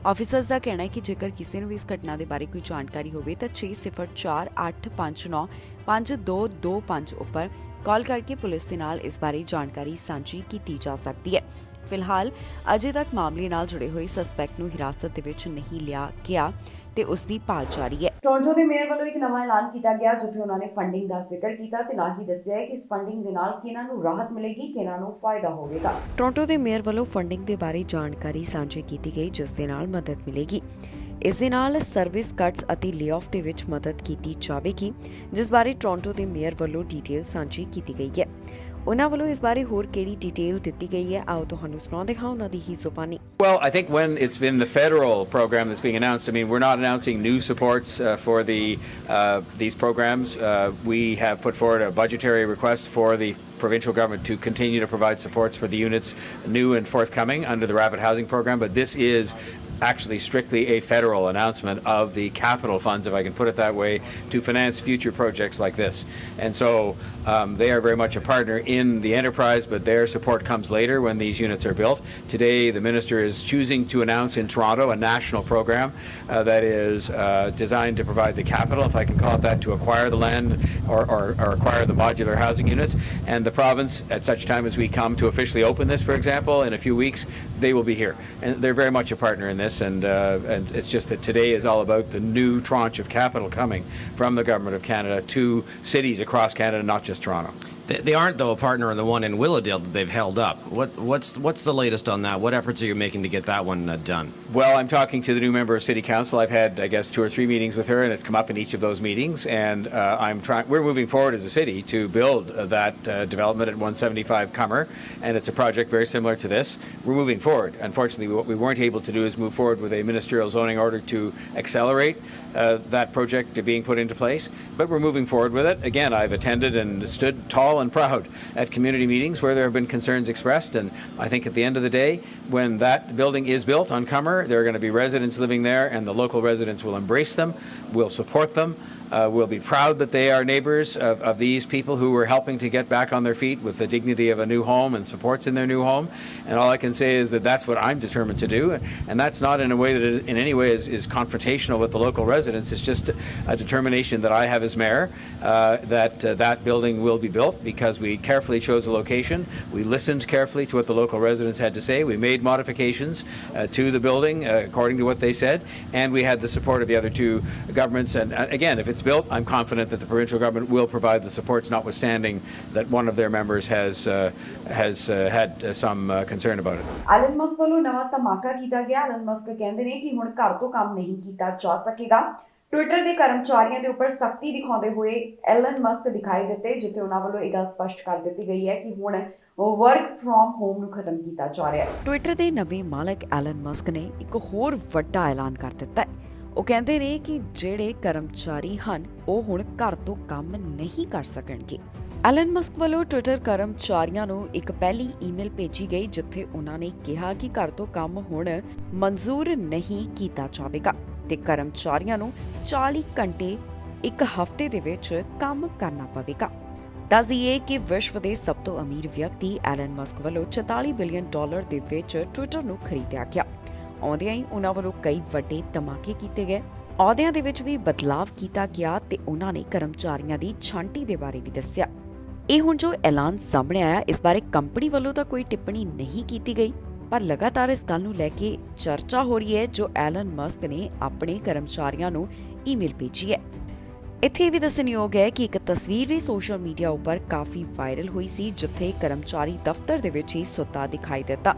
ਆਫੀਸਰਸ ਦਾ ਕਹਿਣਾ ਹੈ ਕਿ ਜੇਕਰ ਕਿਸੇ ਨੂੰ ਵੀ ਇਸ ਘਟਨਾ ਦੇ ਬਾਰੇ ਕੋਈ ਜਾਣਕਾਰੀ ਹੋਵੇ ਤਾਂ 6048595225 ਉੱਪਰ ਕਾਲ ਕਰਕੇ ਪੁਲਿਸ ਦੇ ਨਾਲ ਇਸ ਬਾਰੇ ਜਾਣਕਾਰੀ ਸਾਂਝੀ ਕੀਤੀ ਜਾ ਸਕਦੀ ਹੈ। ਫਿਲਹਾਲ ਅਜੇ ਤੱਕ ਮਾਮਲੇ ਨਾਲ ਜੁੜੇ ਹੋਏ ਸਸਪੈਕਟ ਨੂੰ ਹਿਰਾਸਤ ਦੇ ਵਿੱਚ ਨਹੀਂ ਲਿਆ ਗਿਆ ਤੇ ਉਸ ਦੀ ਭਾਲ ਜਾਰੀ ਹੈ। ਟੋਰਾਂਟੋ ਦੇ ਮੇਅਰ ਵੱਲੋਂ ਇੱਕ ਨਵਾਂ ਐਲਾਨ ਕੀਤਾ ਗਿਆ, ਜਿੱਥੇ ਉਹਨਾਂ ਨੇ ਫੰਡਿੰਗ ਦਾ ਜ਼ਿਕਰ ਕੀਤਾ ਤੇ ਨਾਲ ਹੀ ਦੱਸਿਆ ਹੈ ਕਿ ਇਸ ਫੰਡਿੰਗ ਦੇ ਨਾਲ ਕਿਹਨਾਂ ਨੂੰ ਰਾਹਤ ਮਿਲੇਗੀ, ਕਿਹਨਾਂ ਨੂੰ ਫਾਇਦਾ ਹੋਵੇਗਾ। ਟੋਰਾਂਟੋ ਦੇ ਮੇਅਰ ਵੱਲੋਂ ਫੰਡਿੰਗ ਦੇ ਬਾਰੇ ਜਾਣਕਾਰੀ ਸਾਂਝੀ ਕੀਤੀ ਗਈ, ਜਿਸ ਦੇ ਨਾਲ ਮਦਦ ਮਿਲੇਗੀ। ਇਸ ਦੇ ਨਾਲ ਸਰਵਿਸ ਕੱਟਸ ਅਤੇ ਲੇਆਫ ਦੇ ਵਿੱਚ ਮਦਦ ਕੀਤੀ ਜਾਵੇਗੀ, ਜਿਸ ਬਾਰੇ ਟੋਰਾਂਟੋ ਦੇ ਮੇਅਰ ਵੱਲੋਂ ਡਿਟੇਲ ਸਾਂਝੀ ਕੀਤੀ ਗਈ ਹੈ। ਉਹਨਾਂ ਵੱਲੋਂ ਇਸ ਬਾਰੇ ਹੋਰ ਕਿਹੜੀ ਡਿਟੇਲ ਦਿੱਤੀ ਗਈ ਹੈ, ਆਓ ਤੁਹਾਨੂੰ ਸੁਣਾਉਂਦੇ ਹਾਂ ਉਹਨਾਂ ਦੀ ਹੀ ਜ਼ੁਬਾਨੀ। Well, I think when it's been the federal program that's being announced, I mean, we're not announcing new supports for these programs. We have put forward a budgetary request for the provincial government to continue to provide supports for the units new and forthcoming under the Rapid Housing Program, but this is actually strictly a federal announcement of the capital funds, if I can put it that way, to finance future projects like this. And so they are very much a partner in the enterprise, but their support comes later when these units are built. Today, the minister is choosing to announce in Toronto a national program that is designed to provide the capital, if I can call it that, to acquire the land or acquire the modular housing units. And the province, at such time as we come to officially open this, for example, in a few weeks, they will be here. And they're very much a partner in this. And it's just that today is all about the new tranche of capital coming from the Government of Canada to cities across Canada, not just Toronto. They aren't, though, a partner in the one in Willowdale that they've held up. What's the latest on that? What efforts are you making to get that one done? Well, I'm talking to the new member of City Council. I've had, I guess, 2 or 3 meetings with her, and it's come up in each of those meetings. And we're moving forward as a city to build that development at 175 Cummer, and it's a project very similar to this. We're moving forward. Unfortunately, what we weren't able to do is move forward with a ministerial zoning order to accelerate that project being put into place. But we're moving forward with it. Again, I've attended and stood tall and proud at community meetings where there have been concerns expressed, and I think at the end of the day, when that building is built on Cummer, there are going to be residents living there, and the local residents will embrace them, will support them. We'll be proud that they are neighbours of these people who were helping to get back on their feet with the dignity of a new home and supports in their new home. And all I can say is that that's what I'm determined to do. And that's not in a way that in any way is confrontational with the local residents. It's just a determination that I have as mayor that that building will be built because we carefully chose a location. We listened carefully to what the local residents had to say. We made modifications to the building according to what they said. And we had the support of the other 2 governments. And again, if it's built, I'm confident that the provincial government will provide the supports, notwithstanding that one of their members has had some concern about it. Allen Musk ਵੱਲੋਂ ਨਵਾਂ ਧਮਾਕਾ ਕੀਤਾ ਗਿਆ। Allen Musk ਕਹਿੰਦੇ ਨੇ ਕਿ ਹੁਣ ਘਰ ਤੋਂ ਕੰਮ ਨਹੀਂ ਕੀਤਾ ਜਾ ਸਕੇਗਾ। ਟਵਿੱਟਰ ਦੇ ਕਰਮਚਾਰੀਆਂ ਦੇ ਉੱਪਰ ਸਖਤੀ ਦਿਖਾਉਂਦੇ ਹੋਏ ਐਲਨ ਮਸਕ ਦਿਖਾਈ ਦਿੱਤੇ, ਜਿੱਥੇ ਉਹਨਾਂ ਵੱਲੋਂ ਇਹ ਗੱਲ ਸਪਸ਼ਟ ਕਰ ਦਿੱਤੀ ਗਈ ਹੈ ਕਿ ਹੁਣ ਵਰਕ ਫਰੋਮ ਹੋਮ ਨੂੰ ਖਤਮ ਕੀਤਾ ਜਾ ਰਿਹਾ ਹੈ। ਟਵਿੱਟਰ ਦੇ ਨਵੇਂ ਮਾਲਕ ਐਲਨ ਮਸਕ ਨੇ ਇੱਕ ਹੋਰ ਵੱਡਾ ਐਲਾਨ ਕਰ ਦਿੱਤਾ ਹੈ। ਉਹ ਕਹਿੰਦੇ ਨੇ ਕਿ ਜਿਹੜੇ ਕਰਮਚਾਰੀ ਹਨ ਉਹ ਹੁਣ ਘਰ ਤੋਂ ਕੰਮ ਨਹੀਂ ਕਰ ਸਕਣਗੇ। ਐਲਨ ਮਸਕ ਵੱਲੋਂ ਟਵਿੱਟਰ ਕਰਮਚਾਰੀਆਂ ਨੂੰ ਇੱਕ ਪਹਿਲੀ ਈਮੇਲ ਭੇਜੀ ਗਈ, ਜਿੱਥੇ ਉਹਨਾਂ ਨੇ ਕਿਹਾ ਕਿ ਘਰ ਤੋਂ ਕੰਮ ਹੁਣ ਮਨਜ਼ੂਰ ਨਹੀਂ ਕੀਤਾ ਜਾਵੇਗਾ ਤੇ ਕਰਮਚਾਰੀਆਂ ਨੂੰ 40 ਘੰਟੇ ਇੱਕ ਹਫ਼ਤੇ ਦੇ ਵਿੱਚ ਕੰਮ ਕਰਨਾ ਪਵੇਗਾ। ਦੱਸ ਦਈਏ ਕਿ ਵਿਸ਼ਵ ਦੇ ਸਭ ਤੋਂ ਅਮੀਰ ਵਿਅਕਤੀ ਐਲਨ ਮਸਕ ਵੱਲੋਂ $44 ਬਿਲੀਅਨ ਦੇ ਵਿੱਚ ਟਵਿੱਟਰ ਨੂੰ ਖਰੀਦਿਆ ਗਿਆ। ਆਉਂਦਿਆਂ ਹੀ ਉਹਨਾਂ ਵੱਲੋਂ ਕਈ ਵੱਡੇ ਧਮਾਕੇ ਕੀਤੇ ਗਏ, ਅਹੁਦਿਆਂ ਦੇ ਵਿੱਚ ਵੀ ਬਦਲਾਵ ਕੀਤਾ ਗਿਆ ਤੇ ਉਹਨਾਂ ਨੇ ਕਰਮਚਾਰੀਆਂ ਦੀ ਛਾਂਟੀ ਦੇ ਬਾਰੇ ਵੀ ਦੱਸਿਆ। ਇਹ ਹੁਣ ਜੋ ਐਲਾਨ ਸਾਹਮਣੇ ਆਇਆ, ਇਸ ਬਾਰੇ ਕੰਪਨੀ ਵੱਲੋਂ ਤਾਂ ਕੋਈ ਟਿੱਪਣੀ ਨਹੀਂ ਕੀਤੀ ਗਈ, ਪਰ ਲਗਾਤਾਰ ਇਸ ਗੱਲ ਨੂੰ ਲੈ ਕੇ ਚਰਚਾ ਹੋ ਰਹੀ ਹੈ ਜੋ ਐਲਨ ਮਸਕ ਨੇ ਆਪਣੇ ਕਰਮਚਾਰੀਆਂ ਨੂੰ ਈਮੇਲ ਭੇਜੀ ਹੈ। ਇੱਥੇ ਵੀ ਦੱਸਣਯੋਗ ਹੈ ਕਿ ਇੱਕ ਤਸਵੀਰ ਵੀ ਸੋਸ਼ਲ ਮੀਡੀਆ ਉੱਪਰ ਕਾਫੀ ਵਾਇਰਲ ਹੋਈ ਸੀ, ਜਿੱਥੇ ਕਰਮਚਾਰੀ ਦਫ਼ਤਰ ਦੇ ਵਿੱਚ ਹੀ ਸੁੱਤਾ ਦਿਖਾਈ ਦਿੱਤਾ।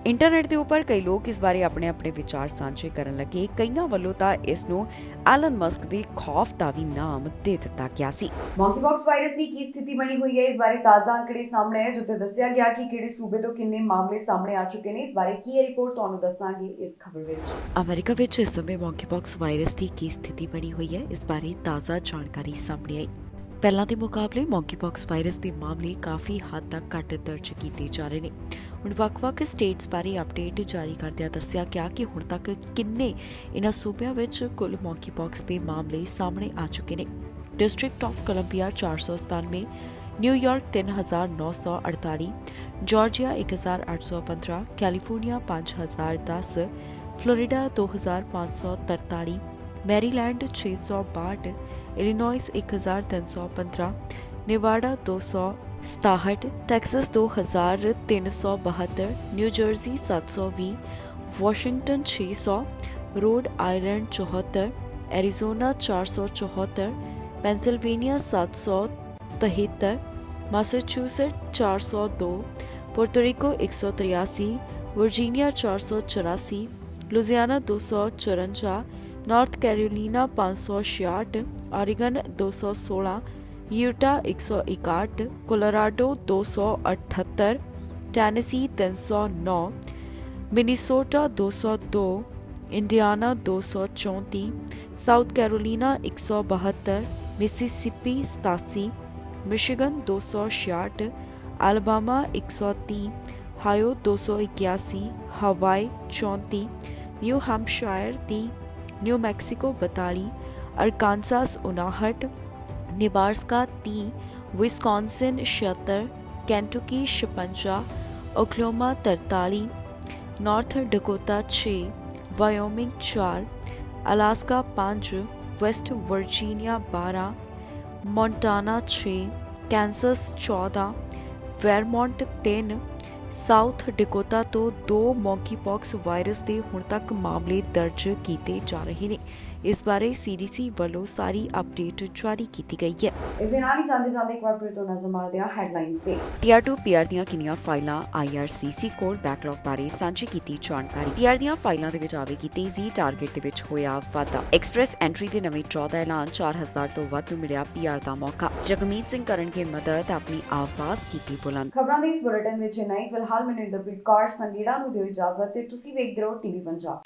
ਇੰਟਰਨੈਟ ਦੇ ਉੱਪਰ ਕਈ ਲੋਕ ਇਸ ਬਾਰੇ ਆਪਣੇ ਵਿਚਾਰ ਸਾਂਝੇ ਕਰਨ ਲੱਗੇ। ਕਈਆਂ ਵੱਲੋਂ ਤਾਂ ਇਸ ਨੂੰ ਐਲਨ ਮਸਕ ਦੇ ਖੌਫ ਦਾ ਵੀ ਨਾਮ ਦੇ ਦਿੱਤਾ ਗਿਆ ਸੀ। ਮੌਂਕੀਪੌਕਸ ਵਾਇਰਸ ਦੀ ਕੀ ਸਥਿਤੀ ਬਣੀ ਹੋਈ ਹੈ, ਇਸ ਬਾਰੇ ਤਾਜ਼ਾ ਅੰਕੜੇ ਸਾਹਮਣੇ ਆਏ, ਜਿੱਥੇ ਦੱਸਿਆ ਗਿਆ ਕਿ ਕਿਹੜੇ ਸੂਬੇ ਤੋਂ ਕਿੰਨੇ ਮਾਮਲੇ ਸਾਹਮਣੇ ਆ ਚੁੱਕੇ ਨੇ। ਇਸ ਬਾਰੇ ਕੀ ਹੈ ਰਿਪੋਰਟ, ਤੁਹਾਨੂੰ ਦੱਸਾਂਗੇ ਇਸ ਖਬਰ ਵਿੱਚ। ਅਮਰੀਕਾ ਵਿੱਚ ਇਸ ਸਮੇਂ ਮੌਂਕੀਪੌਕਸ ਵਾਇਰਸ ਦੀ ਕੀ ਸਥਿਤੀ ਬਣੀ ਹੋਈ ਹੈ, ਇਸ ਬਾਰੇ ਤਾਜ਼ਾ ਜਾਣਕਾਰੀ ਸਾਹਮਣੇ ਆਈ। ਪਹਿਲਾਂ ਦੇ ਮੁਕਾਬਲੇ ਮੌਂਕੀਪੌਕਸ ਵਾਇਰਸ ਦੇ ਮਾਮਲੇ ਕਾਫੀ ਹੱਦ ਤੱਕ ਘੱਟ ਦਰਜ ਕੀਤੇ ਜਾ ਰਹੇ ਨੇ। ਹੁਣ ਵੱਖ-ਵੱਖ ਸਟੇਟਸ ਬਾਰੇ ਅਪਡੇਟ ਜਾਰੀ ਕਰਦਿਆਂ ਦੱਸਿਆ ਗਿਆ ਕਿ ਹੁਣ ਤੱਕ ਕਿੰਨੇ ਇਹਨਾਂ ਸੂਬਿਆਂ ਵਿੱਚ ਕੁੱਲ ਮੌਂਕੀਪੌਕਸ ਦੇ ਮਾਮਲੇ ਸਾਹਮਣੇ ਆ ਚੁੱਕੇ ਨੇ। District of Columbia 497, New York 3948, Georgia 1815, California 5010, Florida 2543, Maryland 662, Illinois 1315, Nevada 267, Texas 2372, New Jersey 720, Washington 600, Rhode Island 74, Arizona 474, Pennsylvania 773, Massachusetts 402, Puerto Rico 183, Virginia 484, Louisiana 254, North Carolina 566, Oregon 216, Utah 161, Colorado 278, Tennessee 309, Minnesota 202, Indiana 234, South Carolina 172, Mississippi 87, Michigan 266, Alabama 130, Ohio 281, हवाई 34, new Hampshire 30, new Mexico 42, अरकानसास 59, Nebraska 30, Wisconsin 76, Kentucky 56, Oklahoma 43, north Dakota 6, Wyoming 4, Alaska 5, West Virginia 12, Montana 6, Kansas 14, वेरमोंट 3, south Dakota ਤੋਂ 2 ਮੌਂਕੀਪੌਕਸ virus ਦੇ ਹੁਣ ਤੱਕ ਮਾਮਲੇ ਦਰਜ ਕੀਤੇ ਜਾ ਰਹੇ ਨੇ। ਇਸ ਬਾਰੇ ਸੀਡੀਸੀ ਵੱਲੋਂ ਸਾਰੀ ਅਪਡੇਟ ਜਾਰੀ ਕੀਤੀ ਗਈ ਹੈ। ਇਸ ਦੇ ਨਾਲ ਹੀ ਜਾਂਦੇ ਇੱਕ ਵਾਰ ਫਿਰ ਤੋਂ ਨਜ਼ਰ ਮਾਰਦੇ ਹਾਂ ਹੈਡਲਾਈਨਸ ਤੇ। ਟੀਆਰ 2 ਪੀਆਰ ਦੀਆਂ ਕਿੰਨੀਆਂ ਫਾਈਲਾਂ ਆਈਆਰਸੀਸੀ ਕੋਲ ਬੈਕਲੌਗ ਬਾਰੇ ਸਾਂਝੀ ਕੀਤੀ ਜਾਣਕਾਰੀ। ਪੀਆਰ ਦੀਆਂ ਫਾਈਲਾਂ ਦੇ ਵਿੱਚ ਆਵੇਗੀ ਤੇਜ਼ੀ, ਟਾਰਗੇਟ ਦੇ ਵਿੱਚ ਹੋਇਆ ਵਾਧਾ। ਐਕਸਪ੍ਰੈਸ ਐਂਟਰੀ ਦੇ ਨਵੇਂ ਡਰਾਅ ਦਾ ਐਲਾਨ, 4000 ਤੋਂ ਵੱਧ ਨੂੰ ਮਿਲਿਆ ਪੀਆਰ ਦਾ ਮੌਕਾ। ਜਗਮੀਤ ਸਿੰਘ ਕਰਨਗੇ ਮਦਦ, ਆਪਣੀ ਆਵਾਜ਼ ਕੀਤੀ ਬੁਲੰਦ। ਖਬਰਾਂ ਦੇ ਇਸ ਬੁਲੇਟਿਨ ਵਿੱਚ ਇੰਨਾ ਹੀ। ਫਿਲਹਾਲ ਮੈਨੂੰ ਇੰਦਰਪ੍ਰੀਤ ਕੌਰ ਸੰਗੀੜਾ ਨੂੰ ਦਿਓ ਇਜਾਜ਼ਤ ਤੇ ਤੁਸੀਂ ਵੇਖਦੇ ਰਹੋ ਟੀਵੀ ਪੰਜਾਬ।